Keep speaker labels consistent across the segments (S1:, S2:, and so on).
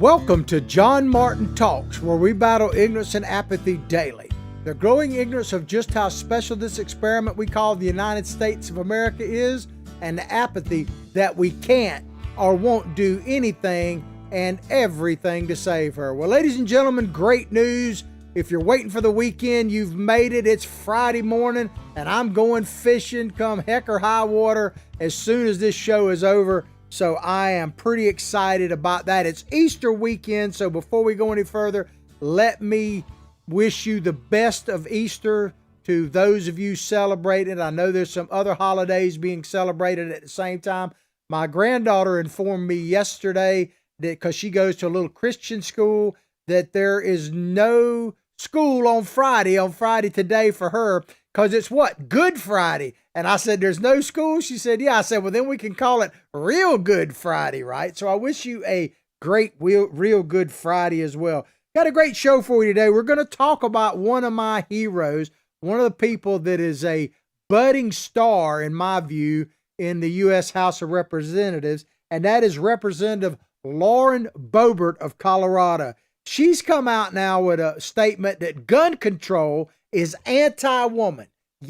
S1: Welcome to John Martin Talks, where we battle ignorance and apathy daily. The growing ignorance of just how special this experiment we call the United States of America is, and the apathy that we can't or won't do anything and everything to save her. Well, ladies and gentlemen, great news. If you're waiting for the weekend, you've made it. It's Friday morning, and I'm going fishing come heck or high water as soon as this show is over. So I am pretty excited about that. It's Easter weekend, so before we go any further, let me wish you the best of Easter to those of you celebrating. I know there's some other holidays being celebrated at the same time. My granddaughter informed me yesterday that, because she goes to a little Christian school, that there is no school on Friday today for her, because it's what? Good Friday. And I said, there's no school? She said, yeah. I said, well, then we can call it Real Good Friday, right? So I wish you a great Real Good Friday as well. Got a great show for you today. We're going to talk about one of my heroes, one of the people that is a budding star, in my view, in the U.S. House of Representatives, and that is Representative Lauren Boebert of Colorado. She's come out now with a statement that gun control is anti-woman.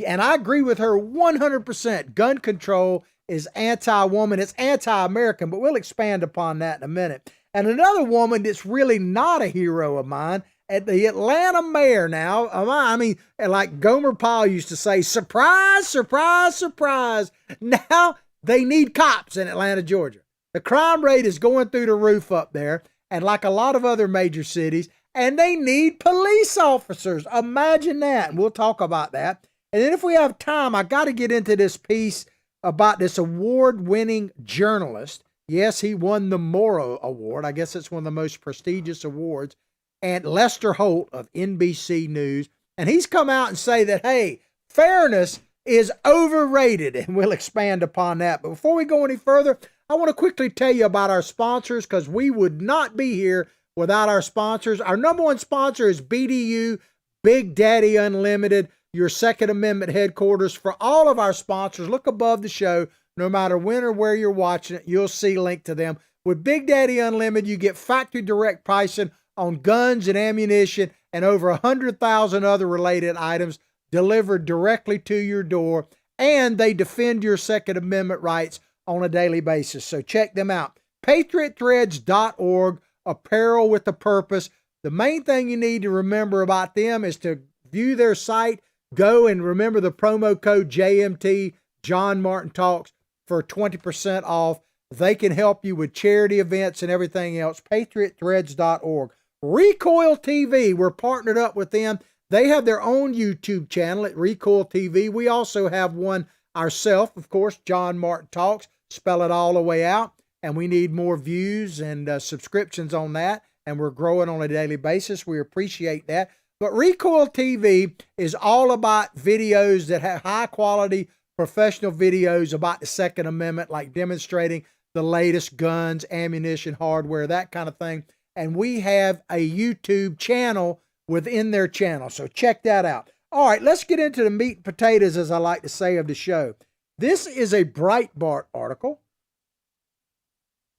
S1: And I agree with her 100%. Gun control is anti-woman. It's anti-American, but we'll expand upon that in a minute. And another woman that's really not a hero of mine, at the Atlanta mayor now, I mean, like Gomer Pyle used to say, surprise, surprise, surprise. Now they need cops in Atlanta, Georgia. The crime rate is going through the roof up there, and like a lot of other major cities, and they need police officers. Imagine that. And we'll talk about that. And then if we have time, I got to get into this piece about this award-winning journalist. Yes, he won the Moro Award. I guess it's one of the most prestigious awards. And Lester Holt of NBC News. And he's come out and say that, hey, fairness is overrated. And we'll expand upon that. But before we go any further, I want to quickly tell you about our sponsors, because we would not be here without our sponsors. Our number one sponsor is BDU, Big Daddy Unlimited, your Second Amendment headquarters. For all of our sponsors, look above the show. No matter when or where you're watching it, you'll see a link to them. With Big Daddy Unlimited, you get factory direct pricing on guns and ammunition and over 100,000 other related items delivered directly to your door. And they defend your Second Amendment rights on a daily basis. So check them out. PatriotThreads.org, apparel with a purpose. The main thing you need to remember about them is to view their site. Go and remember the promo code JMT, John Martin Talks, for 20% off. They can help you with charity events and everything else. PatriotThreads.org. Recoil TV, we're partnered up with them. They have their own YouTube channel at Recoil TV. We also have one ourselves, of course, John Martin Talks. Spell it all the way out. And we need more views and subscriptions on that. And we're growing on a daily basis. We appreciate that. But Recoil TV is all about videos that have high quality professional videos about the Second Amendment, like demonstrating the latest guns, ammunition, hardware, that kind of thing. And we have a YouTube channel within their channel. So check that out. All right, let's get into the meat and potatoes, as I like to say, of the show. This is a Breitbart article.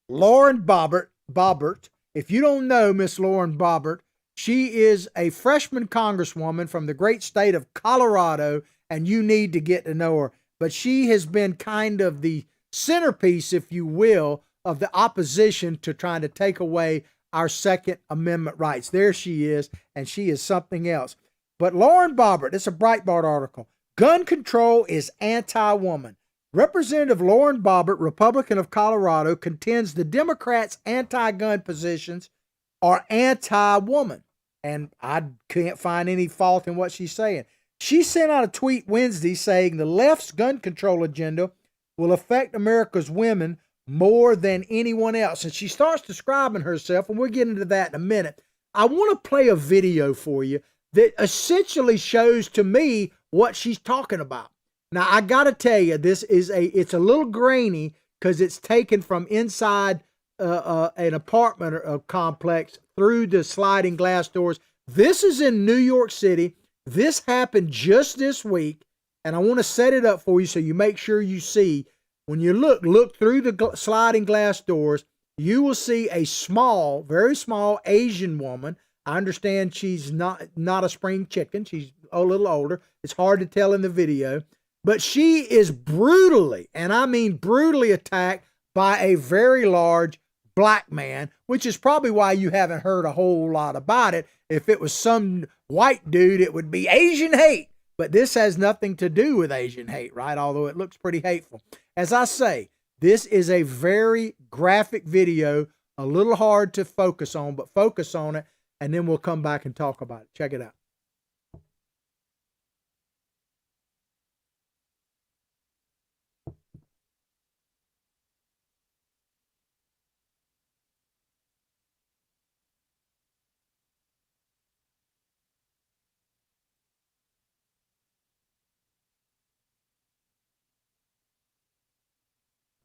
S1: Lauren Boebert. If you don't know Miss Lauren Boebert, she is a freshman congresswoman from the great state of Colorado, and you need to get to know her. But she has been kind of the centerpiece, if you will, of the opposition to trying to take away our Second Amendment rights. There she is, and she is something else. But Lauren Boebert, it's a Breitbart article. Gun control is anti-woman. Representative Lauren Boebert, Republican of Colorado, contends the Democrats' anti-gun positions are anti-woman. And I can't find any fault in what she's saying. She sent out a tweet Wednesday saying the left's gun control agenda will affect America's women more than anyone else. And she starts describing herself, and we'll get into that in a minute. I want to play a video for you that essentially shows to me what she's talking about. Now, I got to tell you, it's a little grainy because it's taken from inside an apartment complex through the sliding glass doors. This is in New York City. This happened just this week, and I want to set it up for you so you make sure you see. When you look through the sliding glass doors, you will see a small, very small Asian woman. I understand she's not a spring chicken. She's a little older. It's hard to tell in the video. But she is brutally, and I mean brutally, attacked by a very large black man, which is probably why you haven't heard a whole lot about it. If it was some white dude, it would be Asian hate. But this has nothing to do with Asian hate, right? Although it looks pretty hateful. As I say, this is a very graphic video, a little hard to focus on, but focus on it, and then we'll come back and talk about it. Check it out.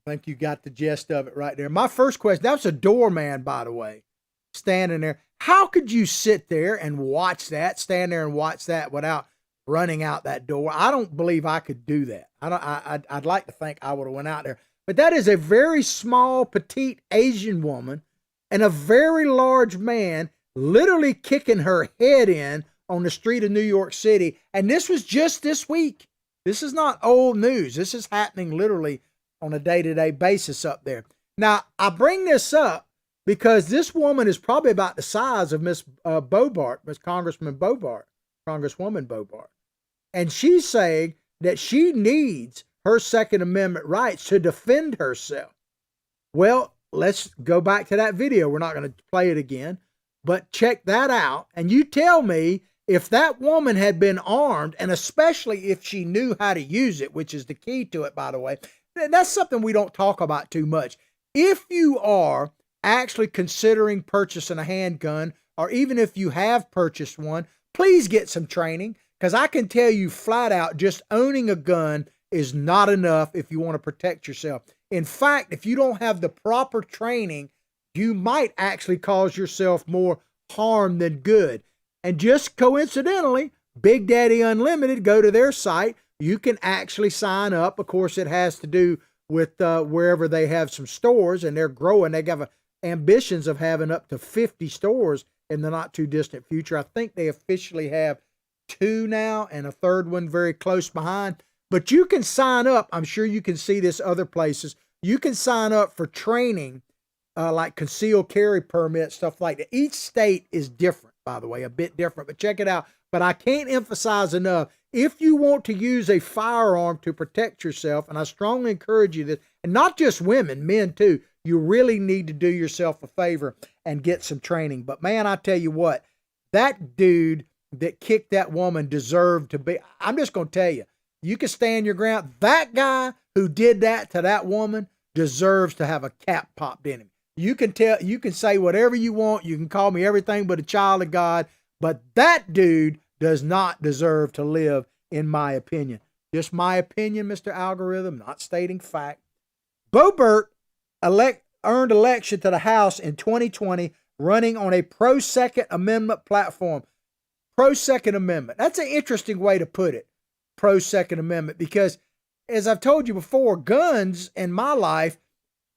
S1: I think you got the gist of it right there. My first question, that was a doorman, by the way, standing there. How could you sit there and watch that, stand there and watch that without running out that door? I don't believe I could do that. I'd like to think I would have went out there. But that is a very small, petite Asian woman and a very large man literally kicking her head in on the street of New York City. And this was just this week. This is not old news. This is happening literally on a day-to-day basis up there. Now, I bring this up because this woman is probably about the size of Miss Boebert, Miss Congresswoman Boebert. And she's saying that she needs her Second Amendment rights to defend herself. Well, let's go back to that video. We're not going to play it again, but check that out. And you tell me if that woman had been armed, and especially if she knew how to use it, which is the key to it, by the way. That's something we don't talk about too much. If you are actually considering purchasing a handgun, or even if you have purchased one, please get some training, because I can tell you flat out, just owning a gun is not enough if you want to protect yourself. In fact, if you don't have the proper training, you might actually cause yourself more harm than good. And just coincidentally, Big Daddy Unlimited, go to their site. You can actually sign up. Of course, it has to do with wherever they have some stores, and they're growing. They have ambitions of having up to 50 stores in the not too distant future. I think they officially have 2 now and a third one very close behind. But you can sign up. I'm sure you can see this other places. You can sign up for training like concealed carry permits, stuff like that. Each state is different, by the way, a bit different, but check it out. But I can't emphasize enough, if you want to use a firearm to protect yourself, and I strongly encourage you this, and not just women, men too, you really need to do yourself a favor and get some training. But man, I tell you what, that dude that kicked that woman deserved to be, I'm just going to tell you, you can stand your ground. That guy who did that to that woman deserves to have a cap popped in him. You can say whatever you want. You can call me everything but a child of God, but that dude does not deserve to live, in my opinion. Just my opinion, Mr. Algorithm, not stating fact. Boebert earned election to the House in 2020, running on a pro-Second Amendment platform. Pro-Second Amendment. That's an interesting way to put it, pro-Second Amendment, because as I've told you before, guns in my life,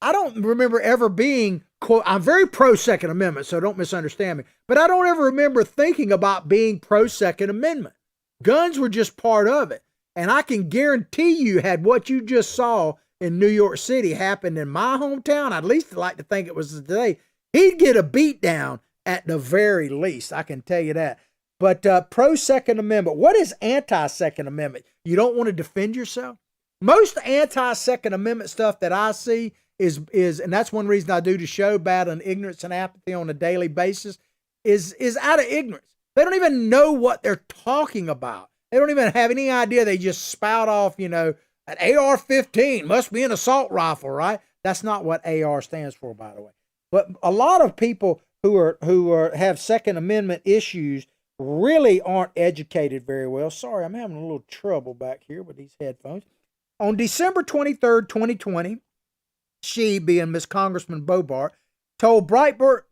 S1: I don't remember ever being, quote, I'm very pro-Second Amendment, so don't misunderstand me, but I don't ever remember thinking about being pro-Second Amendment. Guns were just part of it. And I can guarantee you, had what you just saw in New York City happened in my hometown, I'd at least like to think it was today, he'd get a beat down at the very least. I can tell you that. But pro-Second Amendment, what is anti-Second Amendment? You don't want to defend yourself? Most anti-Second Amendment stuff that I see is, and that's one reason I do the show, Battling Ignorance and Apathy on a daily basis, is out of ignorance. They don't even know what they're talking about. They don't even have any idea. They just spout off, an AR-15 must be an assault rifle, right? That's not what AR stands for, by the way. But a lot of people who have Second Amendment issues really aren't educated very well. Sorry, I'm having a little trouble back here with these headphones. On December 23rd, 2020, she, being Miss Congressman Boebert, told Breitbart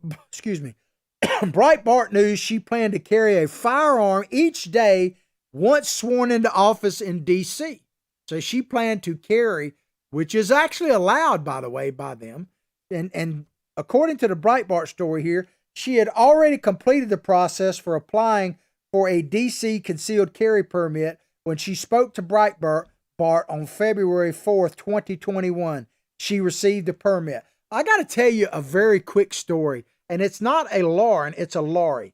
S1: News she planned to carry a firearm each day once sworn into office in D.C. So she planned to carry, which is actually allowed, by the way, by them. And according to the Breitbart story here, she had already completed the process for applying for a DC concealed carry permit when she spoke to Breitbart on February 4th, 2021. She received a permit. I got to tell you a very quick story, and it's not a Lauren, it's a Laurie.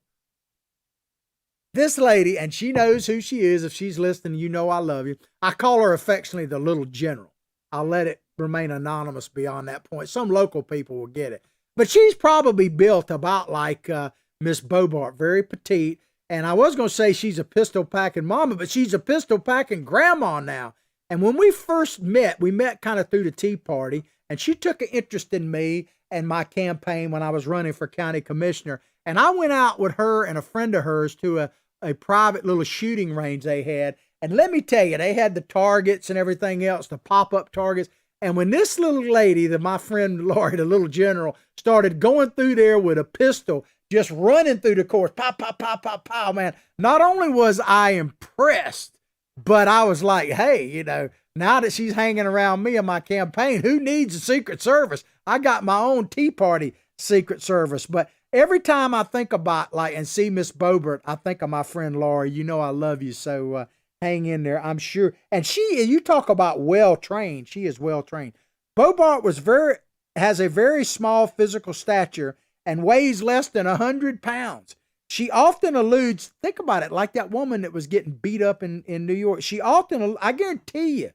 S1: This lady, and she knows who she is. If she's listening, you know I love you. I call her affectionately the Little General. I'll let it remain anonymous beyond that point. Some local people will get it. But she's probably built about like Miss Boebert, very petite. And I was going to say she's a pistol-packing mama, but she's a pistol-packing grandma now. And when we first met, we met kind of through the Tea Party, and she took an interest in me and my campaign when I was running for county commissioner. And I went out with her and a friend of hers to a private little shooting range they had. And let me tell you, they had the targets and everything else, the pop-up targets. And when this little lady, my friend Laurie, the Little General, started going through there with a pistol, just running through the course, pow, pow, pow, pow, pow, man, not only was I impressed, but I was like, hey, you know, now that she's hanging around me in my campaign, who needs a Secret Service? I got my own Tea Party Secret Service. But every time I think about and see Miss Boebert, I think of my friend Laurie. You know I love you, so hang in there, I'm sure. And you talk about well-trained. She is well-trained. Boebert has a very small physical stature and weighs less than 100 pounds. She often alludes, think about it, like that woman that was getting beat up in New York. I guarantee you,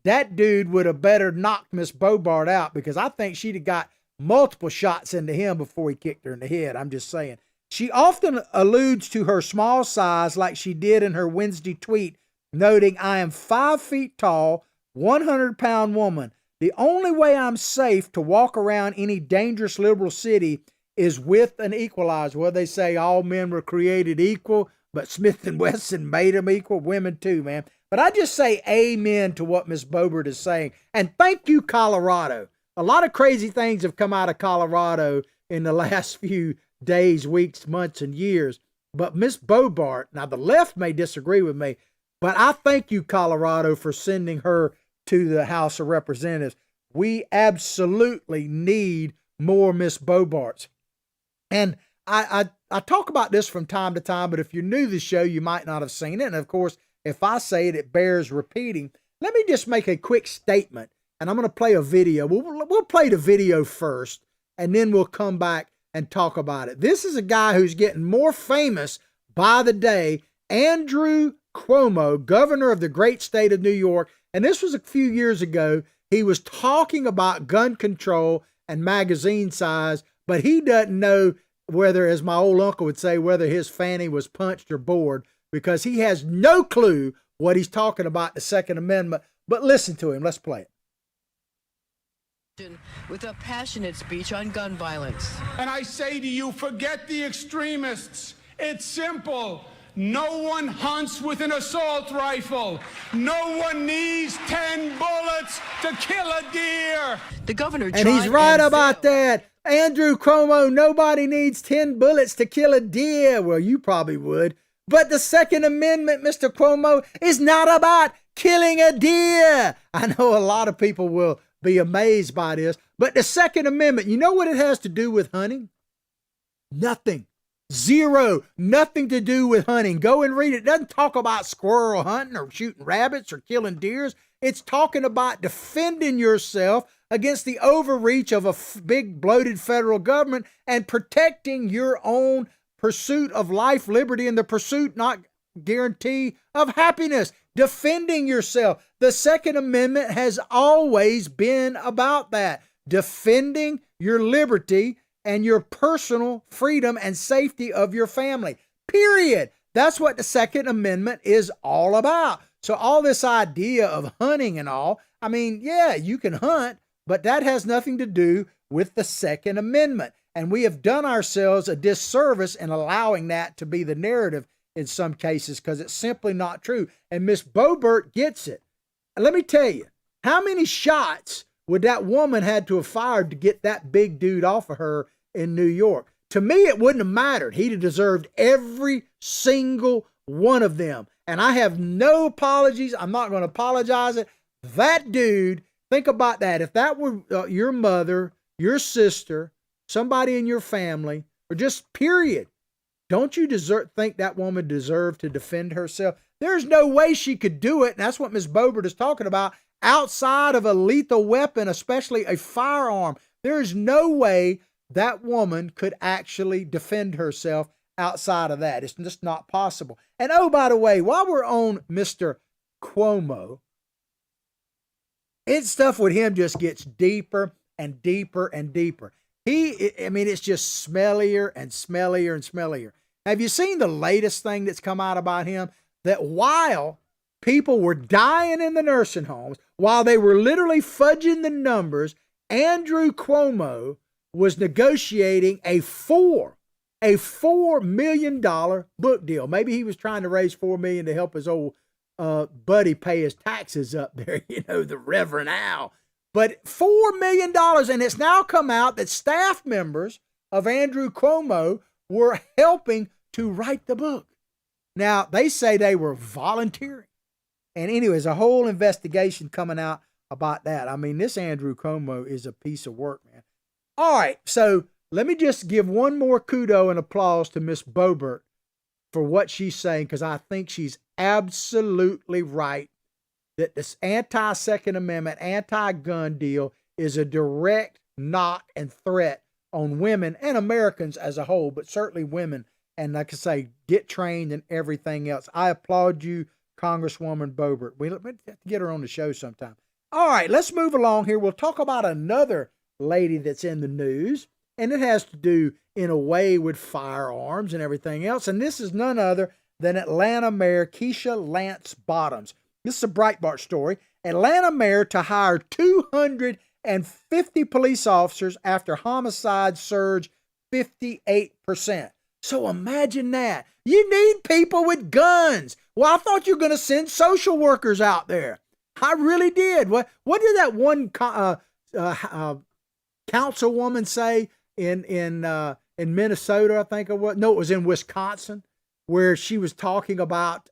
S1: that dude would have better knocked Miss Boebert out, because I think she'd have got multiple shots into him before he kicked her in the head. I'm just saying. She often alludes to her small size, like she did in her Wednesday tweet, noting, I am 5 feet tall, 100-pound woman. The only way I'm safe to walk around any dangerous liberal city is with an equalizer. Well, they say all men were created equal, but Smith & Wesson made them equal. Women too, man. But I just say amen to what Miss Boebert is saying. And thank you, Colorado. A lot of crazy things have come out of Colorado in the last few days, weeks, months, and years. But Miss Boebert, now the left may disagree with me, but I thank you, Colorado, for sending her to the House of Representatives. We absolutely need more Miss Boeberts. And I talk about this from time to time, but if you're new to the show, you might not have seen it. And of course, if I say it, it bears repeating. Let me just make a quick statement, and I'm going to play a video. We'll play the video first, and then we'll come back and talk about it. This is a guy who's getting more famous by the day, Andrew Cuomo, governor of the great state of New York. And this was a few years ago. He was talking about gun control and magazine size, but he doesn't know whether, as my old uncle would say, whether his fanny was punched or bored, because he has no clue what he's talking about, the Second Amendment. But listen to him. Let's play it.
S2: With a passionate speech on gun violence.
S3: And I say to you, forget the extremists. It's simple. No one hunts with an assault rifle. No one needs 10 bullets to kill a deer.
S2: The governor
S1: and he's right about that. Andrew Cuomo, nobody needs 10 bullets to kill a deer. Well, you probably would. But the Second Amendment, Mr. Cuomo, is not about killing a deer. I know a lot of people will be amazed by this, but the Second Amendment, you know what it has to do with hunting? Nothing. Zero. Nothing to do with hunting. Go and read it. It doesn't talk about squirrel hunting or shooting rabbits or killing deers. It's talking about defending yourself against the overreach of a big bloated federal government and protecting your own pursuit of life, liberty, and the pursuit, not guarantee, of happiness. Defending yourself. The Second Amendment has always been about that. Defending your liberty and your personal freedom and safety of your family. Period. That's what the Second Amendment is all about. So all this idea of hunting and all, I mean, yeah, you can hunt, but that has nothing to do with the Second Amendment. And we have done ourselves a disservice in allowing that to be the narrative in some cases, because it's simply not true. And Miss Boebert gets it. And let me tell you, how many shots would that woman had to have fired to get that big dude off of her in New York? To me, it wouldn't have mattered. He'd have deserved every single one of them. And I have no apologies. I'm not going to apologize it. That dude, think about that. If that were your mother, your sister, somebody in your family, or just period, don't you think that woman deserved to defend herself? There's no way she could do it, and that's what Ms. Boebert is talking about, outside of a lethal weapon, especially a firearm. There is no way that woman could actually defend herself outside of that. It's just not possible. And oh, by the way, while we're on Mr. Cuomo, stuff with him just gets deeper and deeper and deeper. It's just smellier and smellier and smellier. Have you seen the latest thing that's come out about him? That while people were dying in the nursing homes, while they were literally fudging the numbers, Andrew Cuomo was negotiating a $4 million book deal. Maybe he was trying to raise $4 million to help his old buddy pay his taxes up there, the Reverend Al. But $4 million, and it's now come out that staff members of Andrew Cuomo were helping to write the book. Now, they say they were volunteering. And anyways, a whole investigation coming out about that. I mean, this Andrew Cuomo is a piece of work, man. All right, so let me just give one more kudo and applause to Miss Boebert for what she's saying, because I think she's absolutely right that this anti-Second Amendment, anti-gun deal is a direct knock and threat on women and Americans as a whole, but certainly women. And like I say, get trained and everything else. I applaud you, Congresswoman Boebert. We'll have to get her on the show sometime. All right, let's move along here. We'll talk about another lady that's in the news, and it has to do in a way with firearms and everything else. And this is none other than Atlanta Mayor Keisha Lance Bottoms. This is a Breitbart story. Atlanta mayor to hire 250 police officers after homicide surged 58%. So imagine that. You need people with guns. Well, I thought you were going to send social workers out there. I really did. What did that one councilwoman say in Minnesota? I think it was. No, it was in Wisconsin, where she was talking about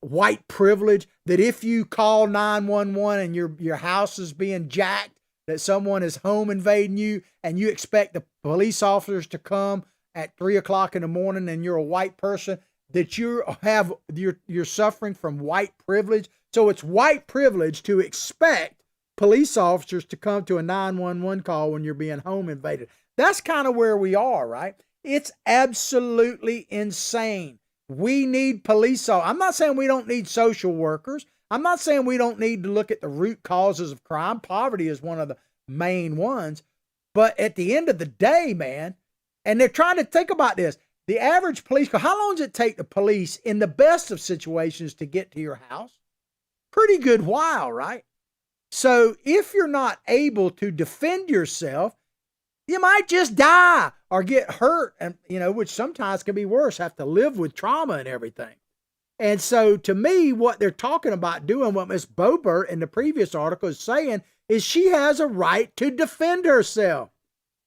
S1: white privilege. That if you call 911 and your house is being jacked, that someone is home invading you, and you expect the police officers to come at 3 o'clock in the morning, and you're a white person, that you're suffering from white privilege. So it's white privilege to expect police officers to come to a 911 call when you're being home invaded. That's kind of where we are, right? It's absolutely insane. We need police officers. I'm not saying we don't need social workers. I'm not saying we don't need to look at the root causes of crime. Poverty is one of the main ones. But at the end of the day, man, and they're trying to think about this. The average police car, how long does it take the police in the best of situations to get to your house? Pretty good while, right? So if you're not able to defend yourself, you might just die or get hurt, and which sometimes can be worse, have to live with trauma and everything. And so to me, what they're talking about doing, what Ms. Boebert in the previous article is saying, is she has a right to defend herself.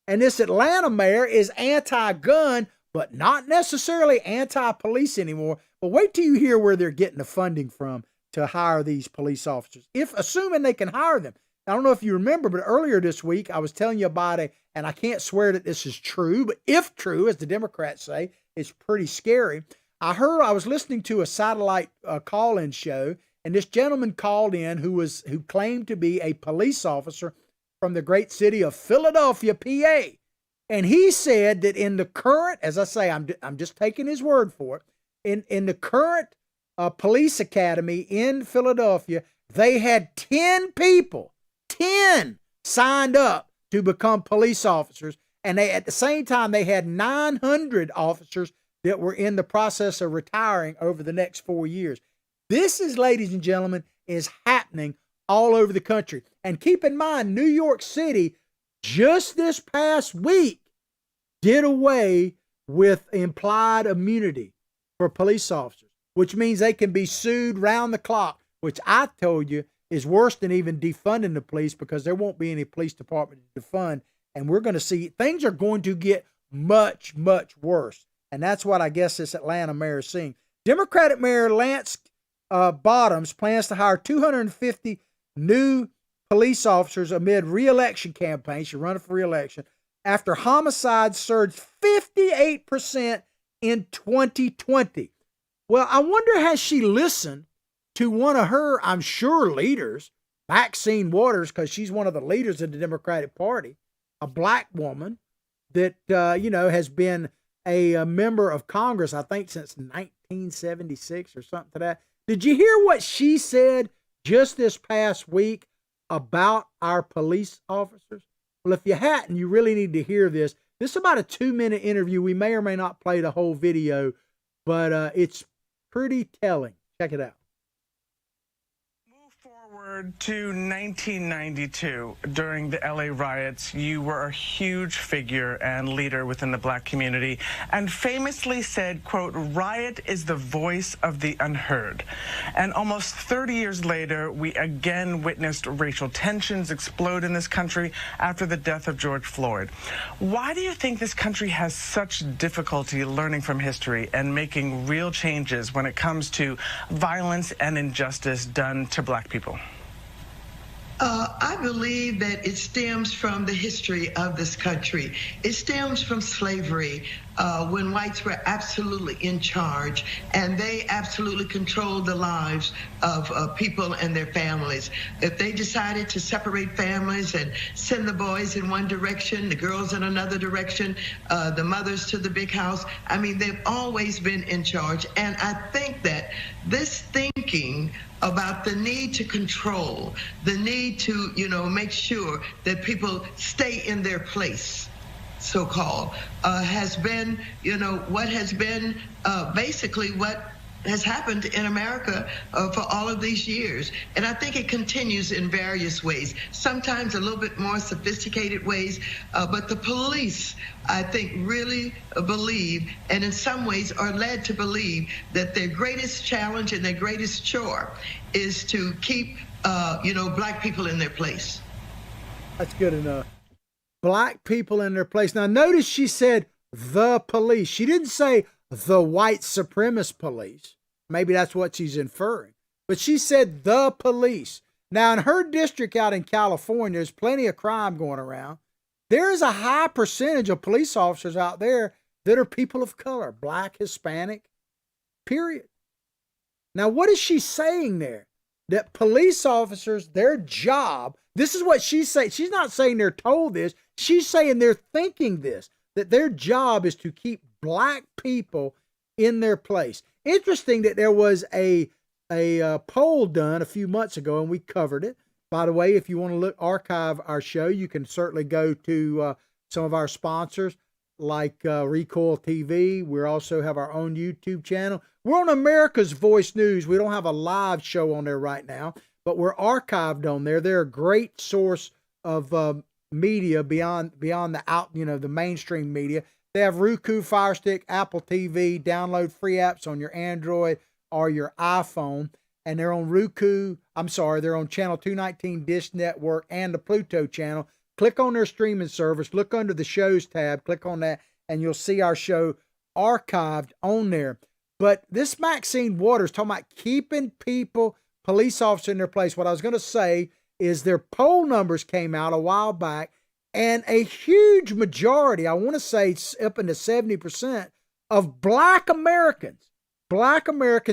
S1: And this Atlanta mayor is anti-gun, but not necessarily anti-police anymore. But wait till you hear where they're getting the funding from to hire these police officers, assuming they can hire them. I don't know if you remember, but earlier this week, I was telling you about and I can't swear that this is true, but if true, as the Democrats say, it's pretty scary. I was listening to a satellite call-in show, and this gentleman called in who claimed to be a police officer from the great city of Philadelphia, PA. And he said that in the current, as I say, I'm just taking his word for it, in the current police academy in Philadelphia, they had 10 people, 10 signed up to become police officers. And at the same time, they had 900 officers that were in the process of retiring over the next 4 years. This is, ladies and gentlemen, is happening all over the country. And keep in mind, New York City, just this past week, did away with implied immunity for police officers, which means they can be sued round the clock, which I told you is worse than even defunding the police, because there won't be any police department to defund. And we're going to see things are going to get much, much worse. And that's what I guess this Atlanta mayor is seeing. Democratic Mayor Lance Bottoms plans to hire 250 new police officers amid re-election campaign. She's running for re-election after homicides surged 58% in 2020. Well, I wonder, has she listened to one of her, I'm sure, leaders, Maxine Waters, because she's one of the leaders of the Democratic Party, a black woman that, has been a member of Congress, I think, since 1976 or something to that. Did you hear what she said just this past week about our police officers? Well, if you hadn't, you really need to hear this. This is about a 2-minute interview. We may or may not play the whole video, but it's pretty telling. Check it out.
S4: Forward to 1992, during the LA riots, you were a huge figure and leader within the black community and famously said, quote, "Riot is the voice of the unheard." And almost 30 years later, we again witnessed racial tensions explode in this country after the death of George Floyd. Why do you think this country has such difficulty learning from history and making real changes when it comes to violence and injustice done to black people?
S5: I believe that it stems from the history of this country. It stems from slavery, when whites were absolutely in charge and they absolutely controlled the lives of people and their families. If they decided to separate families and send the boys in one direction, the girls in another direction, the mothers to the big house, I mean, they've always been in charge. And I think that this thinking about the need to control, the need to, make sure that people stay in their place, so-called, has been, what has been basically what has happened in America for all of these years. And I think it continues in various ways, sometimes a little bit more sophisticated ways, but the police, I think, really believe, and in some ways are led to believe, that their greatest challenge and their greatest chore is to keep, black people in their place.
S1: That's good enough. Black people in their place. Now, notice she said the police. She didn't say the white supremacist police. Maybe that's what she's inferring. But she said the police. Now, in her district out in California, there's plenty of crime going around. There is a high percentage of police officers out there that are people of color, black, Hispanic, period. Now, what is she saying there? That police officers, their job, this is what she's saying. She's not saying they're told this. She's saying they're thinking this, that their job is to keep black people in their place. Interesting that there was a poll done a few months ago, and we covered it. By the way, if you want to archive our show, you can certainly go to some of our sponsors like Recoil TV. We also have our own YouTube channel. We're on America's Voice News. We don't have a live show on there right now, but we're archived on there. They're a great source of media beyond the mainstream media. They have Roku, Fire Stick, Apple TV, download free apps on your Android or your iPhone. And they're on they're on channel 219 Dish Network and the Pluto channel. Click on their streaming service, look under the shows tab, click on that, and you'll see our show archived on there. But this Maxine Waters talking about keeping police officers in their place. What I was going to say is their poll numbers came out a while back, and a huge majority, I want to say up into 70%, of black Americans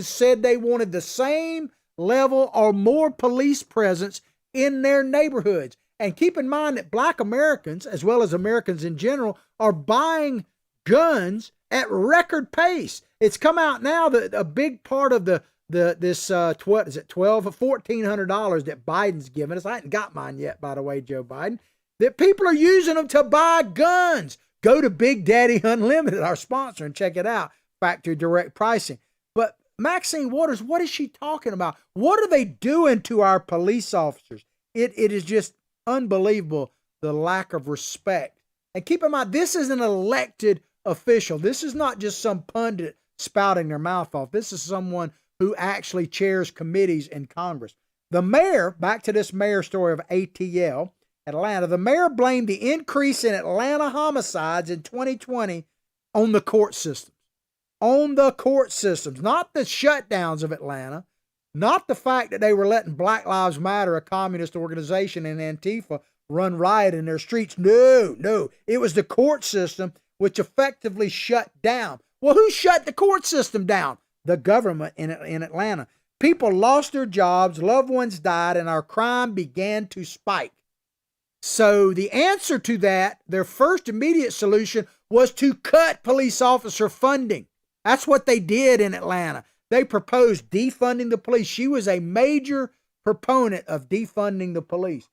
S1: said they wanted the same level or more police presence in their neighborhoods. And keep in mind that black Americans, as well as Americans in general, are buying guns at record pace. It's come out now that a big part of $1,400 that Biden's given us. I haven't got mine yet, by the way, Joe Biden. That people are using them to buy guns. Go to Big Daddy Unlimited, our sponsor, and check it out. Factory direct pricing. But Maxine Waters, what is she talking about? What are they doing to our police officers? It is just unbelievable, the lack of respect. And keep in mind, this is an elected official. This is not just some pundit spouting their mouth off. This is someone who actually chairs committees in Congress. The mayor, back to this mayor story of ATL, Atlanta, the mayor blamed the increase in Atlanta homicides in 2020 on the court systems. On the court systems, not the shutdowns of Atlanta, not the fact that they were letting Black Lives Matter, a communist organization, and Antifa run riot in their streets. No, no. It was the court system which effectively shut down. Well, who shut the court system down? The government in Atlanta. People lost their jobs, loved ones died, and our crime began to spike. So the answer to that, their first immediate solution, was to cut police officer funding. That's what they did in Atlanta. They proposed defunding the police. She was a major proponent of defunding the police.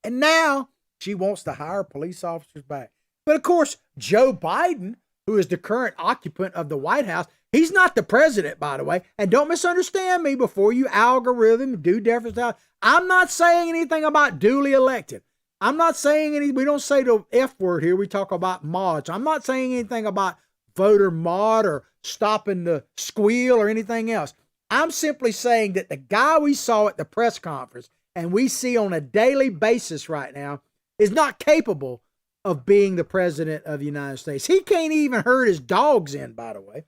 S1: And now she wants to hire police officers back. But of course, Joe Biden, who is the current occupant of the White House, he's not the president, by the way. And don't misunderstand me before you algorithm, do deference. I'm not saying anything about duly elected. I'm not saying any, we don't say the F word here. We talk about mods. I'm not saying anything about voter mod or stopping the squeal or anything else. I'm simply saying that the guy we saw at the press conference and we see on a daily basis right now is not capable of being the president of the United States. He can't even herd his dogs in, by the way.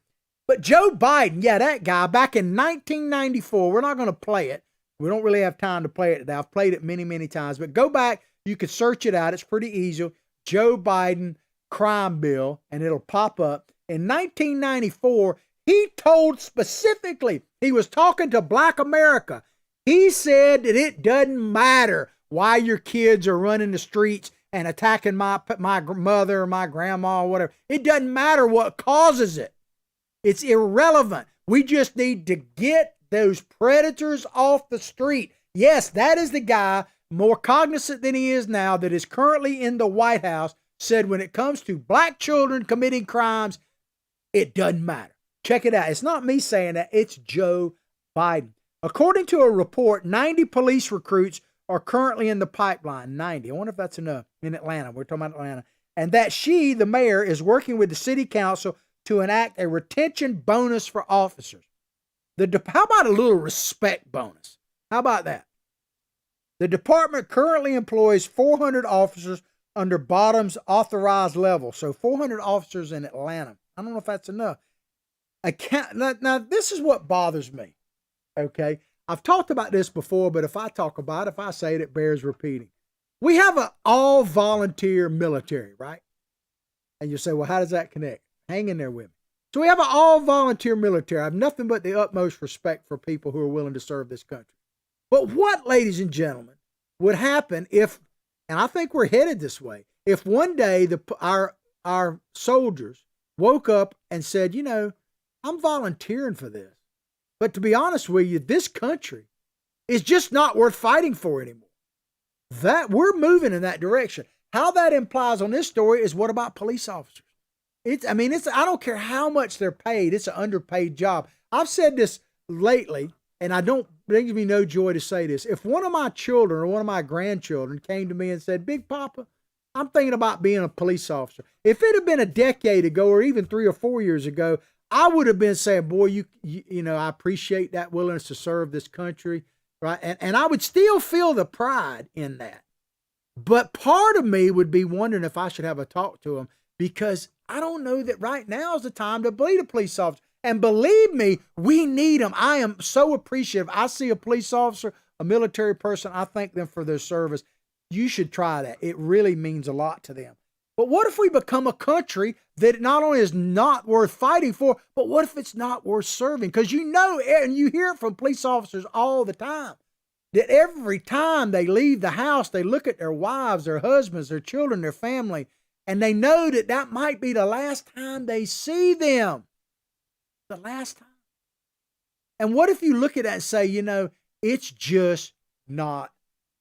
S1: But Joe Biden, yeah, that guy, back in 1994, we're not going to play it. We don't really have time to play it today. I've played it many, many times. But go back. You could search it out. It's pretty easy. Joe Biden crime bill, and it'll pop up. In 1994, he told specifically, he was talking to Black America. He said that it doesn't matter why your kids are running the streets and attacking my mother or my grandma or whatever. It doesn't matter what causes it. It's irrelevant. We just need to get those predators off the street. Yes, that is the guy, more cognizant than he is now, that is currently in the White House, said when it comes to black children committing crimes, it doesn't matter. Check it out. It's not me saying that. It's Joe Biden. According to a report, 90 police recruits are currently in the pipeline. 90. I wonder if that's enough in Atlanta. We're talking about Atlanta. And that she, the mayor, is working with the city council to enact a retention bonus for officers. How about a little respect bonus? How about that? The department currently employs 400 officers under Bottom's authorized level. So 400 officers in Atlanta. I don't know if that's enough. Now, this is what bothers me. Okay. I've talked about this before, but if I talk about it, if I say it bears repeating. We have an all volunteer military, right? And you say, well, how does that connect? Hang in there with me. So we have an all volunteer military. I have nothing but the utmost respect for people who are willing to serve this country. But what, ladies and gentlemen, would happen if, and I think we're headed this way, if one day our soldiers woke up and said, you know, I'm volunteering for this. But to be honest with you, this country is just not worth fighting for anymore. That we're moving in that direction. How that implies on this story is, what about police officers? I don't care how much they're paid. It's an underpaid job. I've said this lately, and it brings me no joy to say this. If one of my children or one of my grandchildren came to me and said, Big Papa, I'm thinking about being a police officer. If it had been a decade ago or even 3 or 4 years ago, I would have been saying, boy, you know, I appreciate that willingness to serve this country, right? And I would still feel the pride in that. But part of me would be wondering if I should have a talk to him, because I don't know that right now is the time to be a police officer. And believe me, we need them. I am so appreciative. I see a police officer, a military person, I thank them for their service. You should try that. It really means a lot to them. But what if we become a country that not only is not worth fighting for, but what if it's not worth serving? Because you know, and you hear it from police officers all the time, that every time they leave the house, they look at their wives, their husbands, their children, their family, and they know that that might be the last time they see them. The last time. And what if you look at that and say, you know, it's just not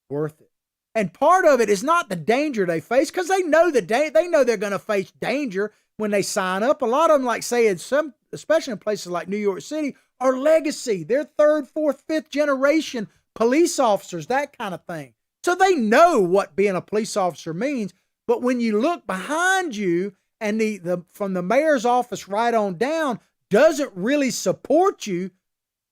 S1: worth it. And part of it is not the danger they face, because they know they know they're going to face danger when they sign up. A lot of them, like say in some, especially in places like New York City, are legacy. They're 3rd, 4th, 5th generation police officers, that kind of thing. So they know what being a police officer means. But when you look behind you and the from the mayor's office right on down doesn't really support you,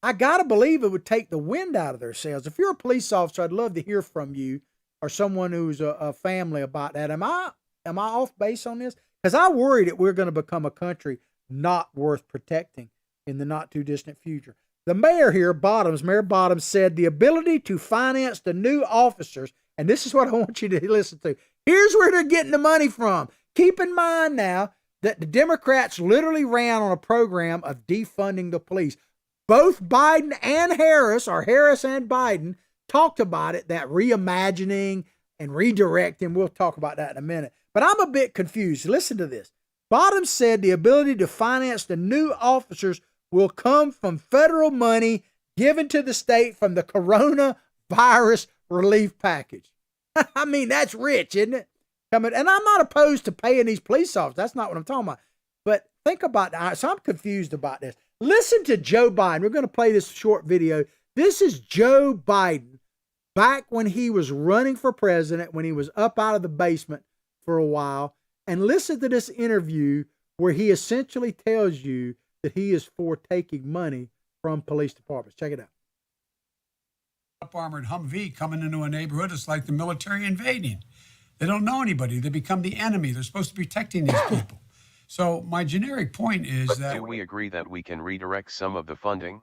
S1: I got to believe it would take the wind out of their sails. If you're a police officer, I'd love to hear from you or someone who's a family about that. Am I off base on this? Because I worry that we're going to become a country not worth protecting in the not too distant future. The mayor here, Mayor Bottoms, said the ability to finance the new officers And this is what I want you to listen to. Here's where they're getting the money from. Keep in mind now that the Democrats literally ran on a program of defunding the police. Both Biden and Harris, or Harris and Biden, talked about it, that reimagining and redirecting. We'll talk about that in a minute. But I'm a bit confused. Listen to this. Bottoms said the ability to finance the new officers will come from federal money given to the state from the coronavirus relief package. I mean, that's rich, isn't it? And I'm not opposed to paying these police officers. That's not what I'm talking about. But think about that. So I'm confused about this. Listen to Joe Biden. We're going to play this short video. This is Joe Biden back when he was running for president, when he was up out of the basement for a while. And listen to this interview where he essentially tells you that he is for taking money from police departments. Check it out.
S6: Up armored Humvee coming into a neighborhood, it's like the military invading. They don't know anybody. They become the enemy. They're supposed to be protecting these people. So my generic point is that...
S7: Do we agree that we can redirect some of the funding?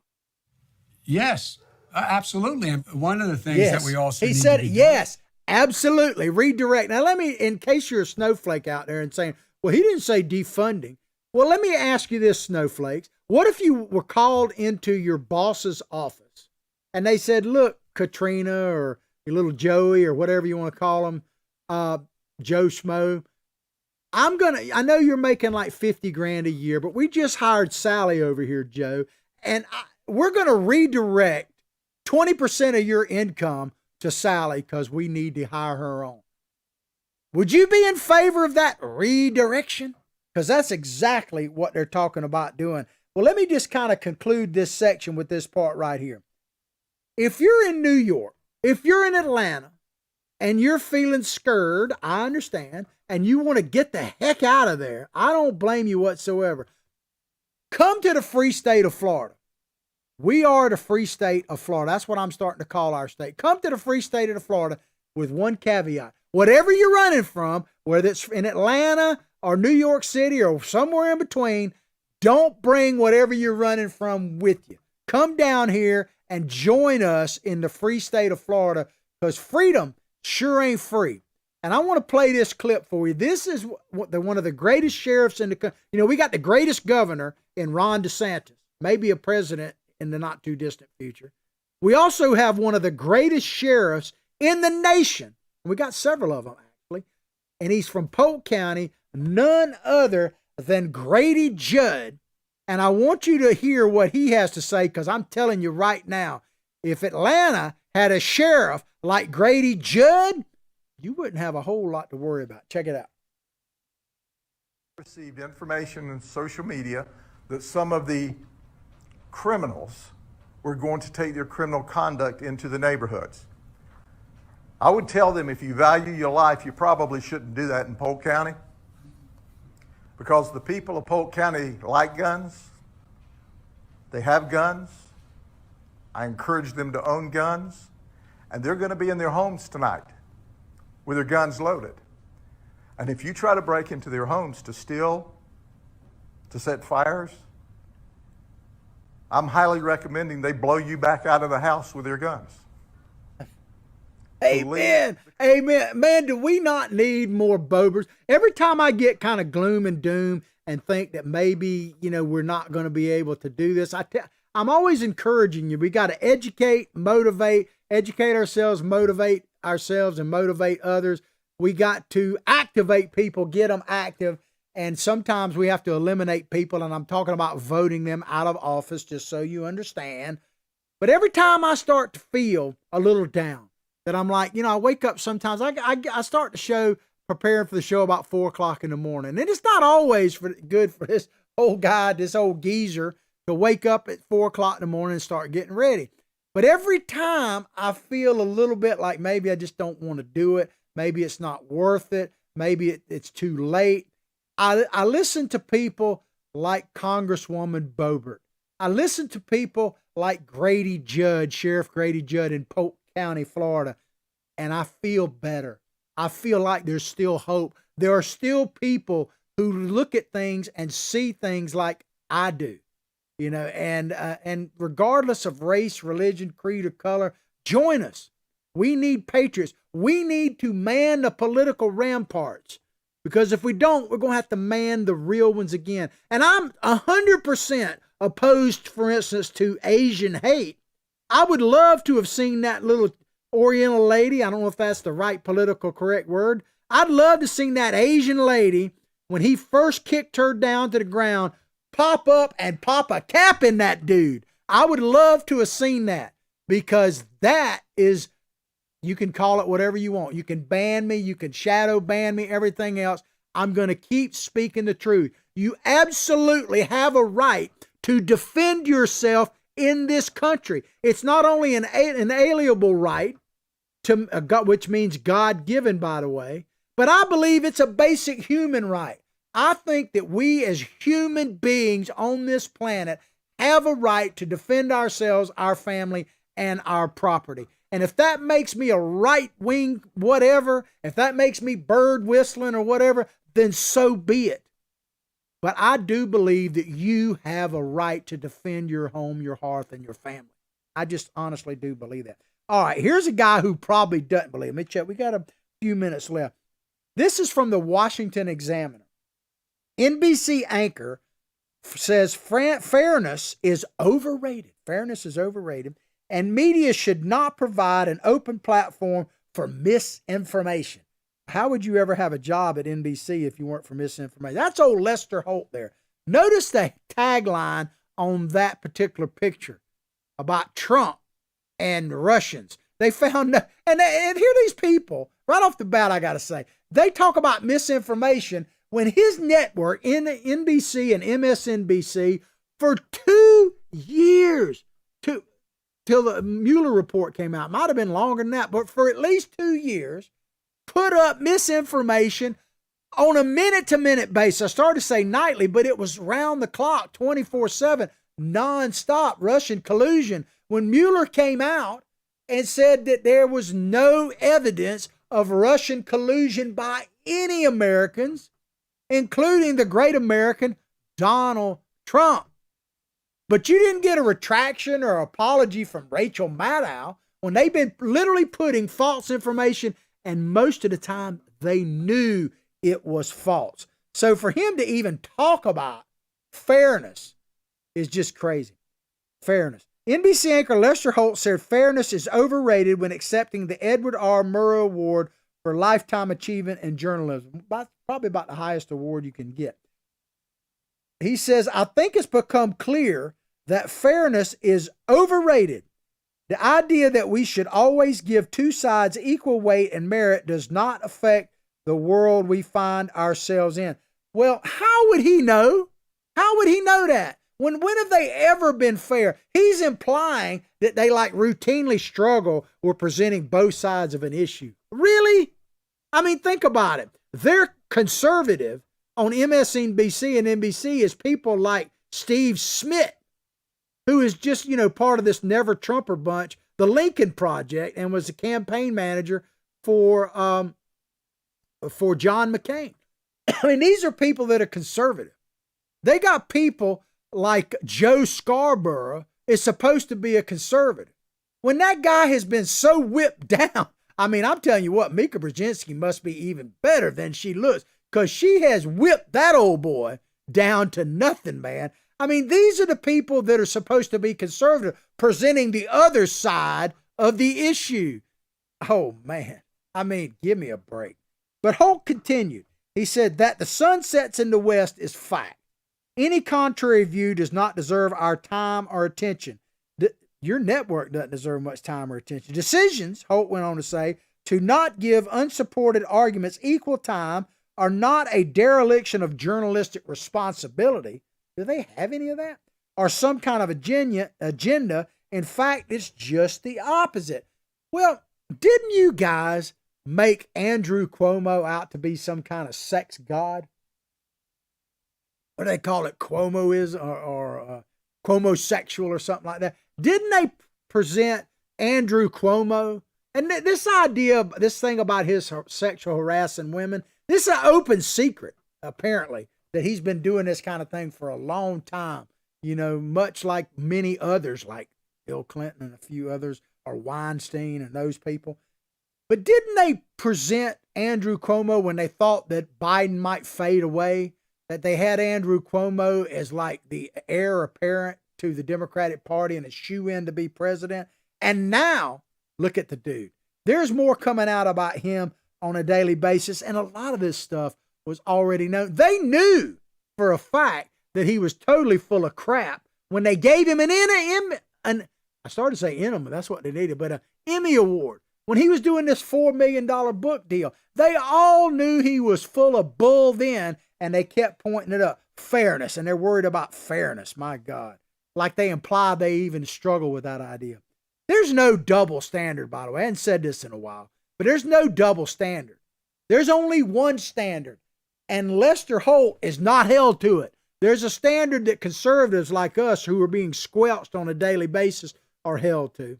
S6: Yes, absolutely. And one of the things that we also
S1: he
S6: need
S1: said,
S6: to be
S1: yes, absolutely, redirect. Now, let me, in case you're a snowflake out there and saying, well, he didn't say defunding. Well, let me ask you this, snowflakes. What if you were called into your boss's office and they said, look, Katrina or your little Joey or whatever you want to call him, Joe Schmo, I know you're making like 50 grand a year, but we just hired Sally over here, Joe, and we're going to redirect 20% of your income to Sally because we need to hire her on. Would you be in favor of that redirection? Because that's exactly what they're talking about doing. Well, let me just kind of conclude this section with this part right here. If you're in New York, if you're in Atlanta, and you're feeling scared, I understand, and you want to get the heck out of there, I don't blame you whatsoever. Come to the free state of Florida. We are the free state of Florida. That's what I'm starting to call our state. Come to the free state of Florida with one caveat. Whatever you're running from, whether it's in Atlanta or New York City or somewhere in between, don't bring whatever you're running from with you. Come down here and join us in the free state of Florida, because freedom sure ain't free. And I want to play this clip for you. This is one of the greatest sheriffs in the country. You know, we got the greatest governor in Ron DeSantis, maybe a president in the not too distant future. We also have one of the greatest sheriffs in the nation. We got several of them, actually. And he's from Polk County, none other than Grady Judd. And I want you to hear what he has to say, because I'm telling you right now, if Atlanta had a sheriff like Grady Judd, you wouldn't have a whole lot to worry about. Check it out.
S8: Received information in social media that some of the criminals were going to take their criminal conduct into the neighborhoods. I would tell them, if you value your life, you probably shouldn't do that in Polk County, because the people of Polk County like guns. They have guns. I encourage them to own guns, and they're going to be in their homes tonight with their guns loaded. And if you try to break into their homes to steal, to set fires, I'm highly recommending they blow you back out of the house with their guns.
S1: Amen. Amen. Man, do we not need more Boeberts? Every time I get kind of gloom and doom and think that maybe, we're not going to be able to do this, I'm always encouraging you. We got to educate ourselves, motivate ourselves, and motivate others. We got to activate people, get them active. And sometimes we have to eliminate people. And I'm talking about voting them out of office, just so you understand. But every time I start to feel a little down, that I'm like, I wake up sometimes, I start the show, preparing for the show about 4 o'clock in the morning. And it's not always good for this old guy, this old geezer, to wake up at 4 o'clock in the morning and start getting ready. But every time I feel a little bit like maybe I just don't want to do it, maybe it's not worth it, maybe it's too late, I listen to people like Congresswoman Boebert. I listen to people like Grady Judd, Sheriff Grady Judd in Polk County, Florida, and I feel better. I feel like there's still hope. There are still people who look at things and see things like I do, and regardless of race, religion, creed, or color, join us. We need patriots. We need to man the political ramparts, because if we don't, we're going to have to man the real ones again. And I'm 100% opposed, for instance, to Asian hate. I would love to have seen that little Oriental lady. I don't know if that's the right political correct word. I'd love to have seen that Asian lady, when he first kicked her down to the ground, pop up and pop a cap in that dude. I would love to have seen that, because that is, you can call it whatever you want. You can ban me, you can shadow ban me, everything else. I'm going to keep speaking the truth. You absolutely have a right to defend yourself in this country. It's not only an inalienable right, to which means God-given, by the way, but I believe it's a basic human right. I think that we as human beings on this planet have a right to defend ourselves, our family, and our property. And if that makes me a right-wing whatever, if that makes me bird whistling or whatever, then so be it. But I do believe that you have a right to defend your home, your hearth, and your family. I just honestly do believe that. All right, here's a guy who probably doesn't believe. Let me check. We got a few minutes left. This is from the Washington Examiner. NBC anchor says fairness is overrated. Fairness is overrated, and media should not provide an open platform for misinformation. How would you ever have a job at NBC if you weren't for misinformation? That's old Lester Holt there. Notice the tagline on that particular picture about Trump and Russians. They found, and here these people, right off the bat, I got to say, they talk about misinformation when his network, NBC and MSNBC, for 2 years, till the Mueller report came out, might have been longer than that, but for at least 2 years, put up misinformation on a minute-to-minute basis. I started to say nightly, but it was round the clock, 24/7, nonstop Russian collusion. When Mueller came out and said that there was no evidence of Russian collusion by any Americans, including the great American Donald Trump. But you didn't get a retraction or apology from Rachel Maddow when they've been literally putting false information, and most of the time they knew it was false. So for him to even talk about fairness is just crazy. Fairness. NBC anchor Lester Holt said fairness is overrated when accepting the Edward R. Murrow Award for Lifetime Achievement in Journalism. Probably about the highest award you can get. He says, I think it's become clear that fairness is overrated. The idea that we should always give two sides equal weight and merit does not affect the world we find ourselves in. Well, how would he know? How would he know that? When have they ever been fair? He's implying that they routinely struggle with presenting both sides of an issue. Really? I mean, think about it. They're conservative on MSNBC and NBC is people like Steve Smith, who is just, part of this Never Trumper bunch, the Lincoln Project, and was the campaign manager for John McCain. I mean, these are people that are conservative. They got people like Joe Scarborough is supposed to be a conservative. When that guy has been so whipped down, I mean, I'm telling you what, Mika Brzezinski must be even better than she looks, because she has whipped that old boy down to nothing, man. I mean, these are the people that are supposed to be conservative, presenting the other side of the issue. Oh, man. I mean, give me a break. But Holt continued. He said that the sun sets in the west is fact. Any contrary view does not deserve our time or attention. Your network doesn't deserve much time or attention. Decisions, Holt went on to say, to not give unsupported arguments equal time are not a dereliction of journalistic responsibility. Do they have any of that? Or some kind of agenda. In fact, it's just the opposite. Well, didn't you guys make Andrew Cuomo out to be some kind of sex god? What do they call it? Cuomoism or Cuomo-sexual or something like that. Didn't they present Andrew Cuomo? And this idea, this thing about his sexual harassing women, this is an open secret, apparently, that he's been doing this kind of thing for a long time. Much like many others, like Bill Clinton and a few others, or Weinstein and those people. But didn't they present Andrew Cuomo when they thought that Biden might fade away, that they had Andrew Cuomo as like the heir apparent to the Democratic Party and a shoe-in to be president? And now, look at the dude. There's more coming out about him on a daily basis, and a lot of this stuff was already known. They knew for a fact that he was totally full of crap when they gave him I started to say enema, that's what they needed, but an Emmy Award. When he was doing this $4 million book deal, they all knew he was full of bull then, and they kept pointing it up. Fairness, and they're worried about fairness, my God. Like they imply they even struggle with that idea. There's no double standard, by the way. I haven't said this in a while, but there's no double standard. There's only one standard, and Lester Holt is not held to it. There's a standard that conservatives like us who are being squelched on a daily basis are held to.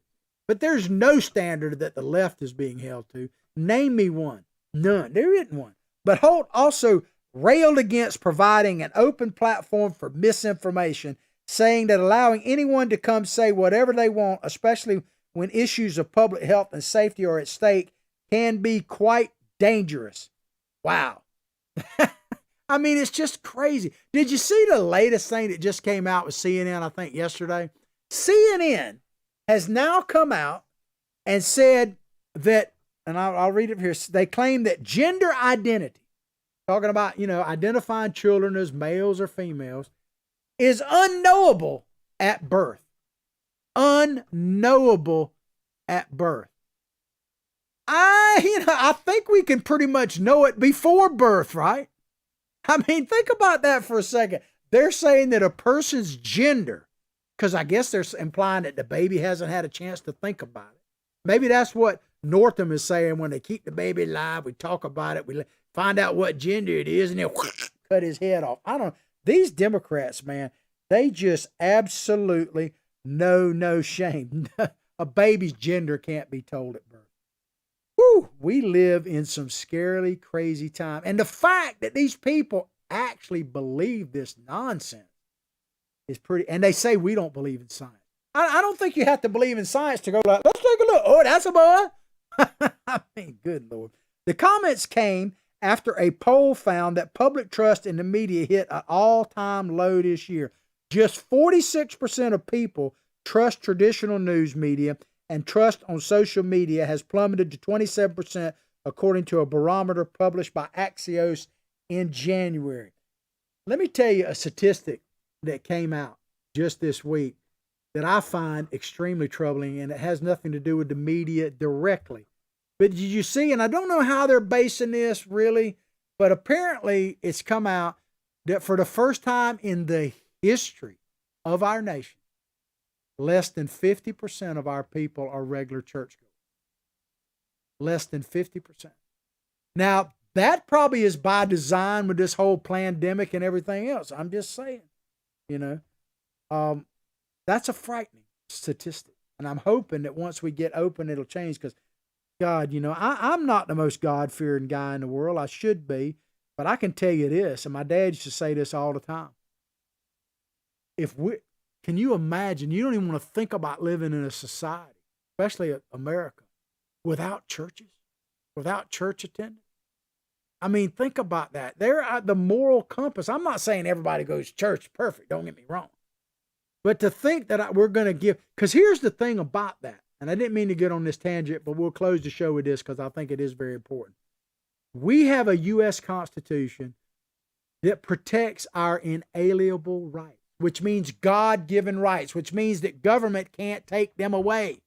S1: But there's no standard that the left is being held to. Name me one. None. There isn't one. But Holt also railed against providing an open platform for misinformation, saying that allowing anyone to come say whatever they want, especially when issues of public health and safety are at stake, can be quite dangerous. Wow. I mean, it's just crazy. Did you see the latest thing that just came out with CNN, I think, yesterday? CNN has now come out and said that, and I'll read it here, they claim that gender identity, talking about, identifying children as males or females, is unknowable at birth. Unknowable at birth. I think we can pretty much know it before birth, right? I mean, think about that for a second. They're saying that a person's gender, because I guess they're implying that the baby hasn't had a chance to think about it. Maybe that's what Northam is saying when they keep the baby alive. We talk about it. We find out what gender it is, and then cut his head off. I don't know. These Democrats, man, they just absolutely no shame. A baby's gender can't be told at birth. Whew, we live in some scarily crazy time. And the fact that these people actually believe this nonsense is pretty, and they say we don't believe in science. I don't think you have to believe in science to go like, let's take a look. Oh, that's a boy. I mean, good Lord. The comments came after a poll found that public trust in the media hit an all-time low this year. Just 46% of people trust traditional news media, and trust on social media has plummeted to 27%, according to a barometer published by Axios in January. Let me tell you a statistic that came out just this week that I find extremely troubling, and it has nothing to do with the media directly. But did you see, and I don't know how they're basing this really, but apparently it's come out that for the first time in the history of our nation, less than 50% of our people are regular churchgoers. Less than 50%. Now, that probably is by design with this whole pandemic and everything else. I'm just saying, that's a frightening statistic. And I'm hoping that once we get open, it'll change, because God, I'm not the most God-fearing guy in the world. I should be, but I can tell you this, and my dad used to say this all the time. Can you imagine? You don't even want to think about living in a society, especially America, without churches, without church attendance. I mean, think about that. They're the moral compass. I'm not saying everybody goes to church perfect. Don't get me wrong. But to think that we're going to give, because here's the thing about that, and I didn't mean to get on this tangent, but we'll close the show with this because I think it is very important. We have a U.S. Constitution that protects our inalienable rights, which means God-given rights, which means that government can't take them away.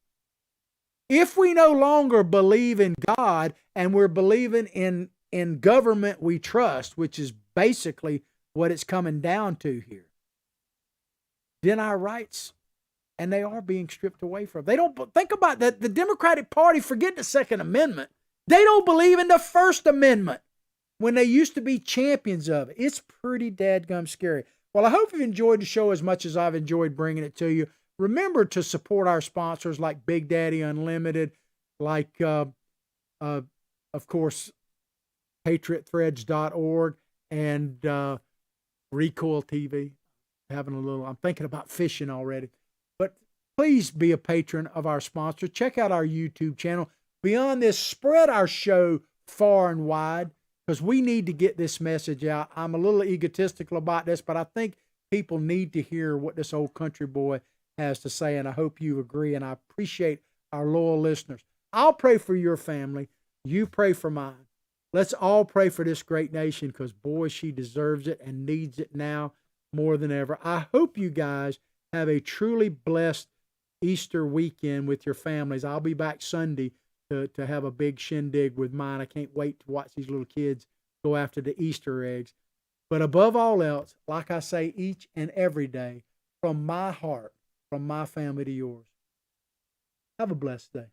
S1: If we no longer believe in God and we're believing in government we trust, which is basically what it's coming down to here, then our rights, and they are being stripped away from. They don't think about that. The Democratic Party, forget the Second Amendment. They don't believe in the First Amendment when they used to be champions of it. It's pretty dadgum scary. Well, I hope you've enjoyed the show as much as I've enjoyed bringing it to you. Remember to support our sponsors like Big Daddy Unlimited, like, of course, PatriotThreads.org and Recoil TV. I'm thinking about fishing already. But please be a patron of our sponsor. Check out our YouTube channel. beyond this, spread our show far and wide, because we need to get this message out. I'm a little egotistical about this, but I think people need to hear what this old country boy has to say, and I hope you agree, and I appreciate our loyal listeners. I'll pray for your family. You pray for mine. Let's all pray for this great nation, because, boy, she deserves it and needs it now more than ever. I hope you guys have a truly blessed Easter weekend with your families. I'll be back Sunday to have a big shindig with mine. I can't wait to watch these little kids go after the Easter eggs. But above all else, like I say each and every day, from my heart, from my family to yours, have a blessed day.